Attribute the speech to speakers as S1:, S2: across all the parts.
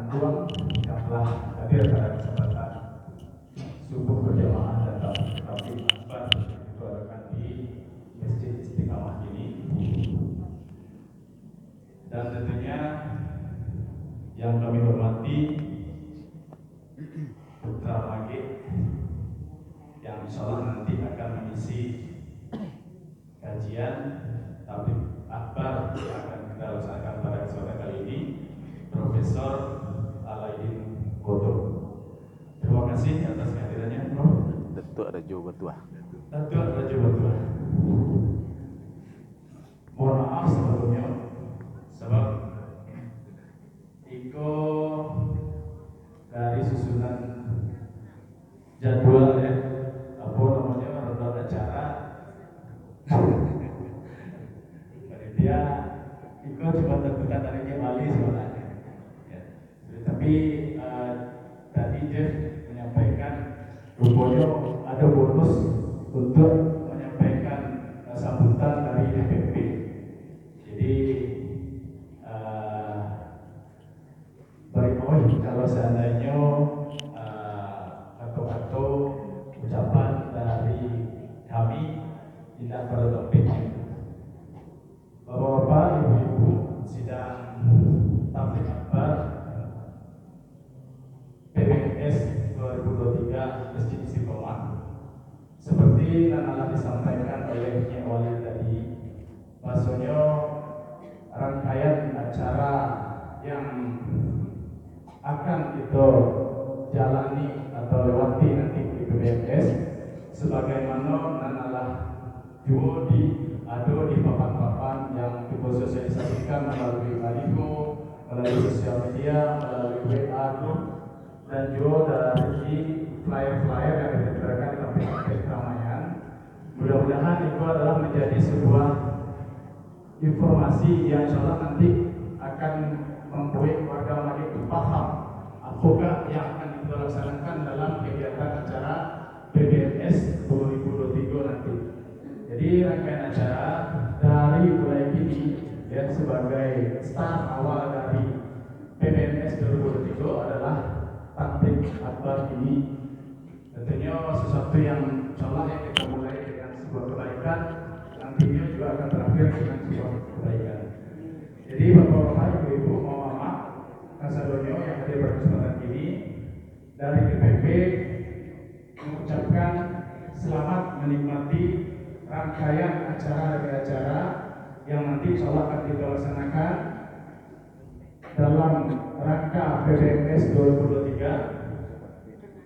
S1: Tuang yang telah hadir pada kesempatan subuh berjamaah dan taufik akbar dikeluarkan di Masjid Istiqamah ini. Dan tentunya yang kami hormati Putra Magik yang insyaallah nanti akan mengisi kajian taufik akbar yang akan kita laksanakan pada kesempatan kali ini, Profesor Alaidin Boto. Terima kasih atas kehadirannya, Prof.
S2: Datuk Rajo Batua.
S1: Datuk Rajo Batua. Mohon maaf sebelumnya, sebab Iko dari susunan jadwal ya, apa namanya, rundown acara. Dia Iko cuma terbuka dari Bali sebenarnya. Ya. Tapi tadi Jeff menyampaikan rupanya ada bonus untuk menyampaikan sambutan dari DPP. Jadi baik kalau seandainya atau ucapan dari kami tidak pada topiknya. Bapak-bapak, ibu-ibu, sidang taufik akbar PBNS 2023 Masjid Istiqamah. Seperti yang telah disampaikan oleh Nyek Wali tadi, bahwasanya rangkaian acara yang akan kita jalani atau lewati nanti di PBNS sebagaimana nanalah juga ada di papan-papan yang kita sosialisasikan melalui baliho, melalui sosial media, melalui WA group, dan juga dari flyer-flyer yang ditempelkan di tempat-tempat keramaian. Mudah-mudahan itu adalah menjadi sebuah informasi yang insyaallah nanti akan membuat warga lagi paham apakah yang akan kita laksanakan dalam kegiatan acara PBNS 2023 nanti. Jadi rangkaian acara dari mulai kini ya sebagai start awal dari PBNS 2023 adalah taufik akbar ini. Tentunya sesuatu yang insyaallah yang kita mulai dengan sebuah kebaikan, nantinya juga akan berakhir dengan sebuah kebaikan. Jadi bapak-bapak, ibu-ibu, mama, kasadonyo yang hadir pada kesempatan ini dari DPP mengucapkan selamat menikmati rangkaian acara dari acara yang nanti insyaallah akan kita laksanakan dalam rangka PBNS 2023.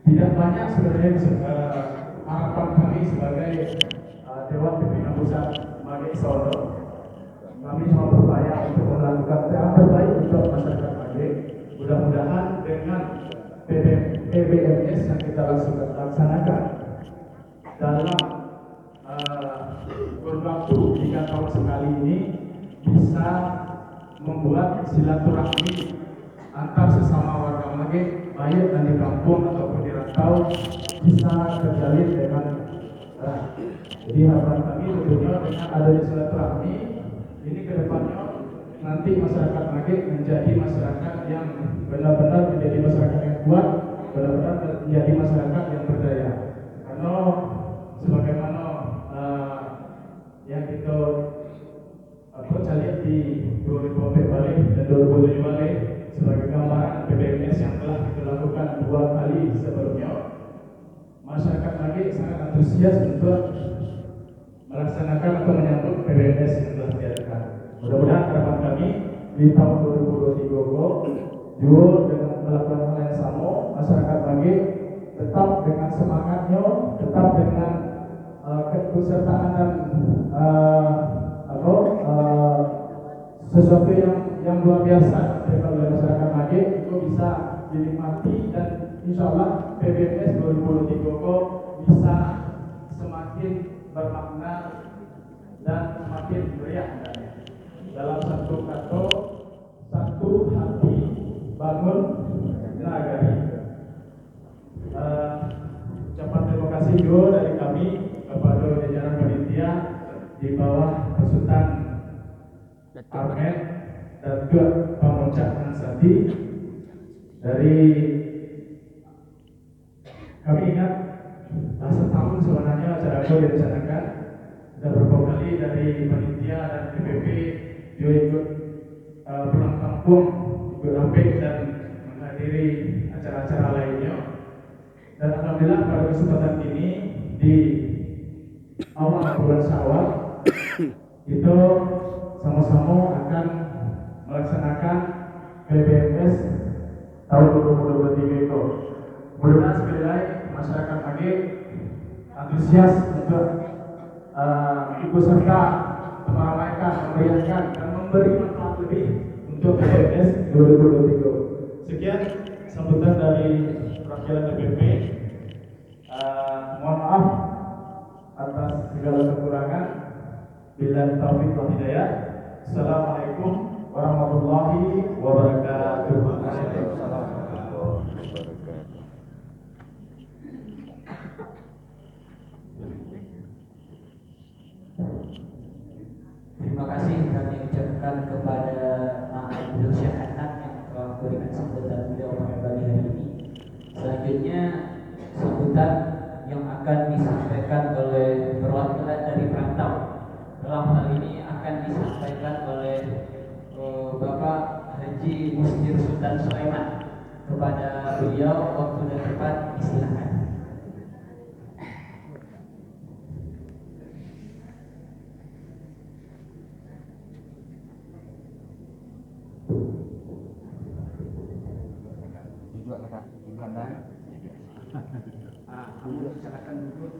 S1: Tidak banyak sebenarnya harapan kami sebagai Dewan Pimpinan Pusat Magik Solo. Kami semua berupaya untuk melakukan yang terbaik untuk masyarakat Magik. Mudah-mudahan dengan PBNS yang kita laksanakan dalam kurun waktu 3 tahun sekali ini bisa membuat silaturahmi antar sesama warga Magik, baik di kampung ataupun di rantau, bisa terjalin dengan baik. Jadi harapan kami tentunya dengan adanya silaturahmi ini kedepannya nanti masyarakat Magik menjadi masyarakat yang benar-benar menjadi masyarakat yang kuat, benar-benar menjadi masyarakat yang berdaya. Karena sebagaimana yang kita lihat di 2004 balik dan 2007 balik sebagai gambaran PBNS yang telah kita lakukan 2 kali sebelumnya, masyarakat Magik sangat antusias untuk melaksanakan atau menyambut PBNS yang telah diadakan. Mudah-mudahan harapan kami di tahun 2023 juga dengan melakukan hal yang sama, masyarakat Magik tetap dengan semangatnya, tetap dengan keikutsertaan dan sesuatu yang luar biasa oleh masyarakat Magik itu bisa dinikmati, dan insyaallah PBNS 2023 bisa semakin bermakna dan semakin meriah dalam satu kata, satu hati bangun nagari. Ucapan terima kasih juga dari kami kepada jajaran panitia di bawah Sultan Ahmed dan juga Pak Moncak Ansadi Dari kami ingat setahun sebenarnya acara itu direncanakan, sudah beberapa kali dari panitia dan DPP juga ikut pulang kampung, ikut ramping dan menghadiri acara-acara lainnya. Dan alhamdulillah pada kesempatan ini di awal bulan Syawal itu sama-sama akan melaksanakan PBMS tahun 2023 itu. Mudah-mudahan sekali lagi masyarakat Magek antusias untuk ikut serta meramaikan, memeriahkan dan memberi manfaat lebih untuk PBMS 2023. Sekian sambutan dari perwakilan DPP. Mohon maaf atas segala kekurangan. Bila taufik wal hidayah. Assalamualaikum warahmatullahi wabarakatuh.
S2: Terima kasih kami ucapkan kepada Abdul Syahadat yang telah memberikan sambutan beliau pada pagi hari ini. Selanjutnya sambutan yang akan disampaikan oleh perwakilan dari perantau. Dalam hal ini akan disampaikan oleh Bapak Haji Mustir Sultan Sulaiman. Kepada beliau waktu dan tempat disilakan.
S3: Kamu silakan duduk.